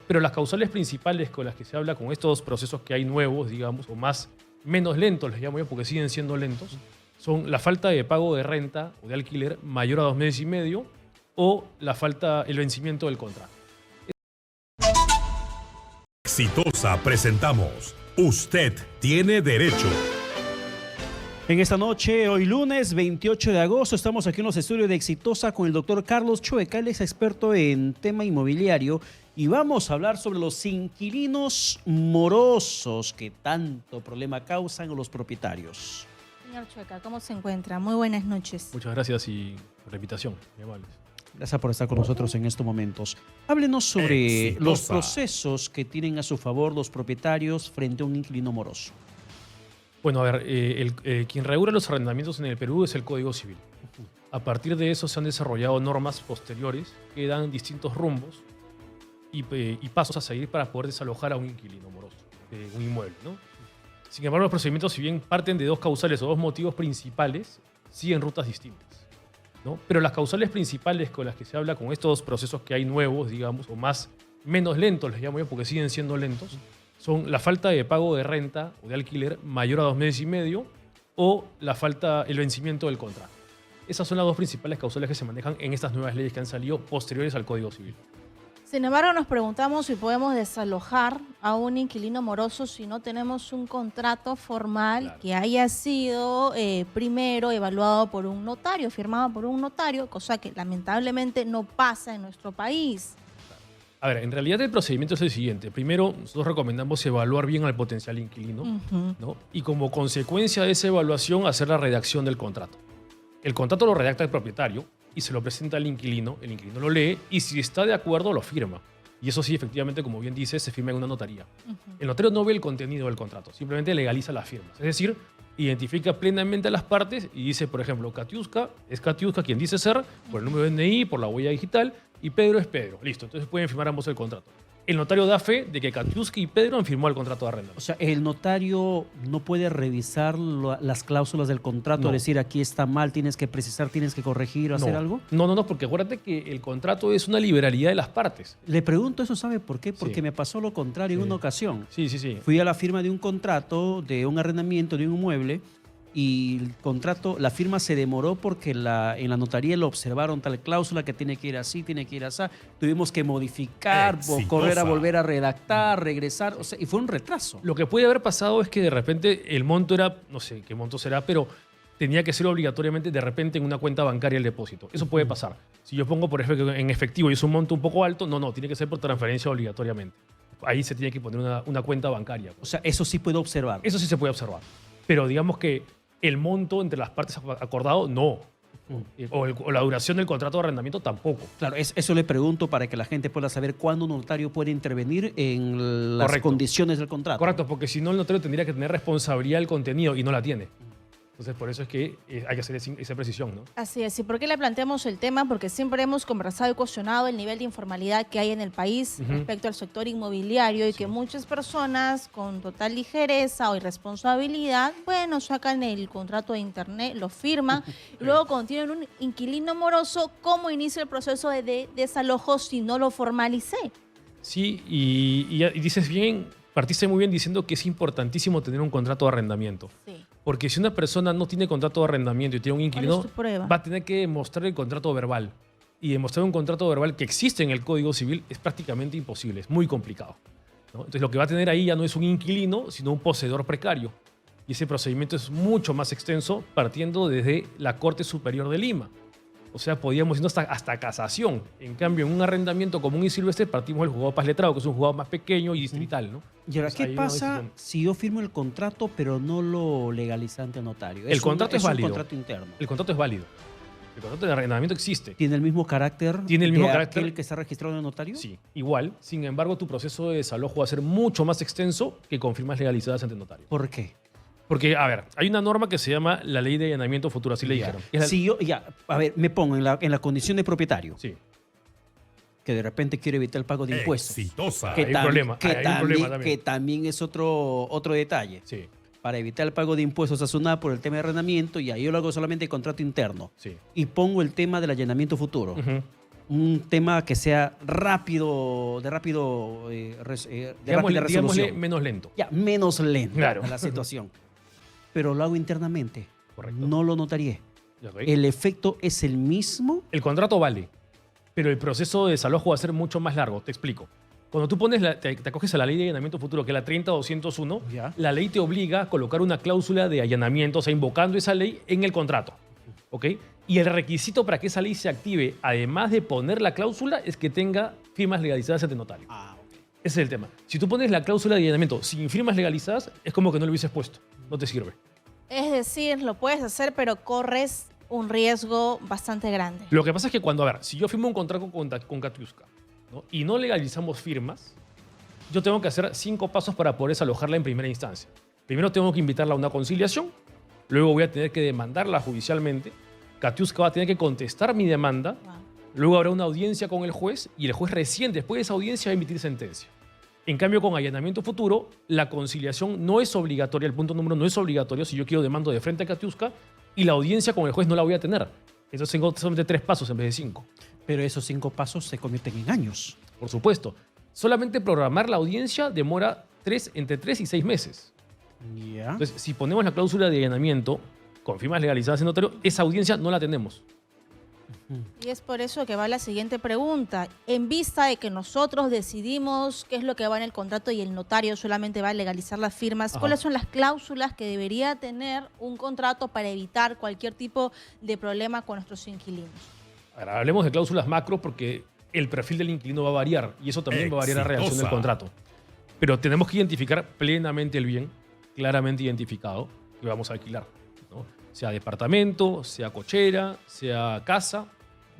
Pero las causales principales con las que se habla con estos procesos que hay nuevos, digamos, o menos lentos, les llamo yo, porque siguen siendo lentos, son la falta de pago de renta o de alquiler mayor a 2 meses y medio o el vencimiento del contrato. Exitosa presentamos Usted tiene derecho. En esta noche, hoy lunes 28 de agosto, estamos aquí en los estudios de Exitosa con el doctor Carlos Chueca. Él es experto en tema inmobiliario y vamos a hablar sobre los inquilinos morosos que tanto problema causan a los propietarios. Señor Chueca, ¿cómo se encuentra? Muy buenas noches. Muchas gracias y por la invitación. Muy amables. Gracias por estar con nosotros en estos momentos. Háblenos sobre Exitosa. los procesos que tienen a su favor los propietarios frente a un inquilino moroso. Bueno, a ver, quien regula los arrendamientos en el Perú es el Código Civil. A partir de eso se han desarrollado normas posteriores que dan distintos rumbos y pasos a seguir para poder desalojar a un inquilino moroso de un inmueble, ¿no? Sin embargo, los procedimientos, si bien parten de dos causales o dos motivos principales, siguen rutas distintas, ¿no? Pero las causales principales con las que se habla con estos procesos que hay nuevos, digamos, o menos lentos, les llamo yo, porque siguen siendo lentos, son la falta de pago de renta o de alquiler mayor a 2 meses y medio o el vencimiento del contrato. Esas son las dos principales causales que se manejan en estas nuevas leyes que han salido posteriores al Código Civil. Sin embargo, nos preguntamos si podemos desalojar a un inquilino moroso si no tenemos un contrato formal, Claro, que haya sido primero evaluado por un notario, firmado por un notario, cosa que lamentablemente no pasa en nuestro país. A ver, en realidad el procedimiento es el siguiente. Primero, nosotros recomendamos evaluar bien al potencial inquilino, ¿no? Y como consecuencia de esa evaluación, hacer la redacción del contrato. El contrato lo redacta el propietario y se lo presenta al inquilino. El inquilino lo lee y si está de acuerdo, lo firma. Y eso sí, efectivamente, como bien dice, se firma en una notaría. El notario no ve el contenido del contrato, simplemente legaliza las firmas. Es decir, identifica plenamente a las partes y dice, por ejemplo, Katiuska es Katiuska quien dice ser, por el número de DNI, por la huella digital, y Pedro es Pedro. Listo, entonces pueden firmar ambos el contrato. El notario da fe de que Katiuska y Pedro han firmado el contrato de arrendamiento. O sea, el notario no puede revisar las cláusulas del contrato, No. decir aquí está mal, tienes que precisar, tienes que corregir o hacer algo. No, porque acuérdate que el contrato es una liberalidad de las partes. Le pregunto eso, ¿sabe por qué? Porque Sí. me pasó lo contrario en Sí. una ocasión. Sí. Fui a la firma de un contrato, de un arrendamiento de un inmueble, y el contrato, la firma se demoró porque en la notaría lo observaron tal cláusula que tiene que ir así, tiene que ir así. Tuvimos que modificar, Exitosa. correr a volver a redactar, regresar, o sea, y fue un retraso. Lo que puede haber pasado es que de repente el monto era, no sé qué monto será, pero tenía que ser obligatoriamente de repente en una cuenta bancaria el depósito. Eso puede pasar. Si yo pongo, por ejemplo, en efectivo y es un monto un poco alto, no, tiene que ser por transferencia obligatoriamente. Ahí se tiene que poner una cuenta bancaria. O sea, eso sí puedo observar. Eso sí se puede observar. Pero digamos que el monto entre las partes acordado, no. O la duración del contrato de arrendamiento tampoco. Claro, eso le pregunto para que la gente pueda saber cuándo un notario puede intervenir en las Correcto. condiciones del contrato. Correcto, porque si no el notario tendría que tener responsabilidad del contenido y no la tiene. Entonces por eso es que hay que hacer esa precisión, ¿no? Así es. ¿Y por qué le planteamos el tema? Porque siempre hemos conversado y cuestionado el nivel de informalidad que hay en el país respecto al sector inmobiliario y que muchas personas con total ligereza o irresponsabilidad, bueno, sacan el contrato de internet, lo firman y luego cuando tienen un inquilino moroso, ¿cómo inicia el proceso de desalojo si no lo formalicé? Sí, y dices bien, partiste muy bien diciendo que es importantísimo tener un contrato de arrendamiento. Sí. Porque si una persona no tiene contrato de arrendamiento y tiene un ¿Cuál inquilino, es tu prueba? va a tener que demostrar el contrato verbal. Y demostrar un contrato verbal que existe en el Código Civil es prácticamente imposible, es muy complicado, ¿no? Entonces lo que va a tener ahí ya no es un inquilino, sino un poseedor precario. Y ese procedimiento es mucho más extenso partiendo desde la Corte Superior de Lima. O sea, podíamos ir hasta casación. En cambio, en un arrendamiento común y silvestre partimos del juzgado paz letrado, que es un juzgado más pequeño y distrital, ¿no? Y ahora, Entonces, ¿qué hay una pasa decisión. si yo firmo el contrato pero no lo legaliza ante notario? El contrato es válido. un contrato interno. El contrato es válido. El contrato de arrendamiento existe. ¿Tiene el mismo carácter Tiene el mismo de carácter. aquel que está registrado en el notario? Sí, igual. Sin embargo, tu proceso de desalojo va a ser mucho más extenso que con firmas legalizadas ante notario. ¿Por qué? Porque, a ver, hay una norma que se llama la Ley de Allanamiento Futuro, así le dijeron. Es la- Si yo, a ver, me pongo en la condición de propietario, Sí. que de repente quiero evitar el pago de impuestos. Exitosa. Hay un problema, hay un problema también. Que también es otro detalle. Sí, Para evitar el pago de impuestos a SUNAT por el tema de arrendamiento, y ahí yo lo hago solamente contrato interno. sí. Y pongo el tema del allanamiento futuro. Ujú. Un tema que sea rápido, de rápida Digámosle resolución. menos lento. Ya, menos lento Claro. a la situación. Pero lo hago internamente. Correcto. No lo notaría. Ya, ¿ok? ¿El efecto es el mismo? El contrato vale, pero el proceso de desalojo va a ser mucho más largo. Te explico. Cuando tú pones te acoges a la ley de allanamiento futuro, que es la 30201, Ya. la ley te obliga a colocar una cláusula de allanamiento, o sea, invocando esa ley en el contrato. ¿Ok? Y el requisito para que esa ley se active, además de poner la cláusula, es que tenga firmas legalizadas ante notario. Ese es el tema. Si tú pones la cláusula de allanamiento sin firmas legalizadas, es como que no lo hubieses puesto. No te sirve. Es decir, lo puedes hacer, pero corres un riesgo bastante grande. Lo que pasa es que cuando, a ver, si yo firmo un contrato con Katiuska, ¿no? Y no legalizamos firmas, yo tengo que hacer 5 pasos para poder desalojarla en primera instancia. Primero tengo que invitarla a una conciliación, luego voy a tener que demandarla judicialmente, Katiuska va a tener que contestar mi demanda, Wow. luego habrá una audiencia con el juez y el juez recién después de esa audiencia va a emitir sentencia. En cambio, con allanamiento futuro, la conciliación no es obligatoria, el punto número no es obligatorio si yo quiero demando de frente a Katiuska y la audiencia con el juez no la voy a tener. Entonces tengo solamente 3 pasos en vez de 5. Pero esos 5 pasos se convierten en años. Por supuesto. Solamente programar la audiencia demora entre 3 y 6 meses. Ya. Entonces, si ponemos la cláusula de allanamiento con firmas legalizadas en notario, esa audiencia no la tenemos. Y es por eso que va la siguiente pregunta. En vista de que nosotros decidimos qué es lo que va en el contrato y el notario solamente va a legalizar las firmas, Ajá. ¿cuáles son las cláusulas que debería tener un contrato para evitar cualquier tipo de problema con nuestros inquilinos? Ahora, hablemos de cláusulas macro porque el perfil del inquilino va a variar y eso también va a variar la redacción del Exitosa. contrato. Pero tenemos que identificar plenamente el bien, claramente identificado, que vamos a alquilar, ¿no? Sea departamento, sea cochera, sea casa,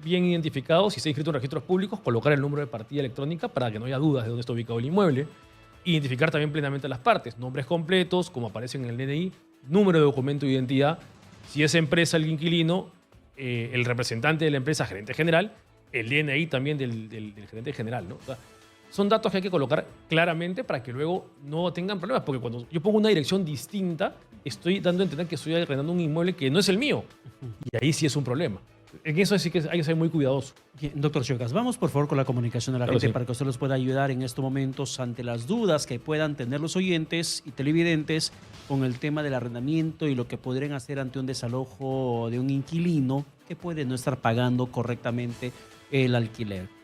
bien identificado. Si está inscrito en registros públicos, colocar el número de partida electrónica para que no haya dudas de dónde está ubicado el inmueble. Identificar también plenamente las partes, nombres completos, como aparecen en el DNI, número de documento de identidad. Si es empresa el inquilino, el representante de la empresa, gerente general, el DNI también del gerente general, ¿no? O sea, son datos que hay que colocar claramente para que luego no tengan problemas, porque cuando yo pongo una dirección distinta, estoy dando a entender que estoy arrendando un inmueble que no es el mío. Y ahí sí es un problema. En eso sí que hay que ser muy cuidadoso. Bien, doctor Chocas, vamos por favor con la comunicación de la Claro, gente sí. para que usted los pueda ayudar en estos momentos ante las dudas que puedan tener los oyentes y televidentes con el tema del arrendamiento y lo que podrían hacer ante un desalojo de un inquilino que puede no estar pagando correctamente el alquiler.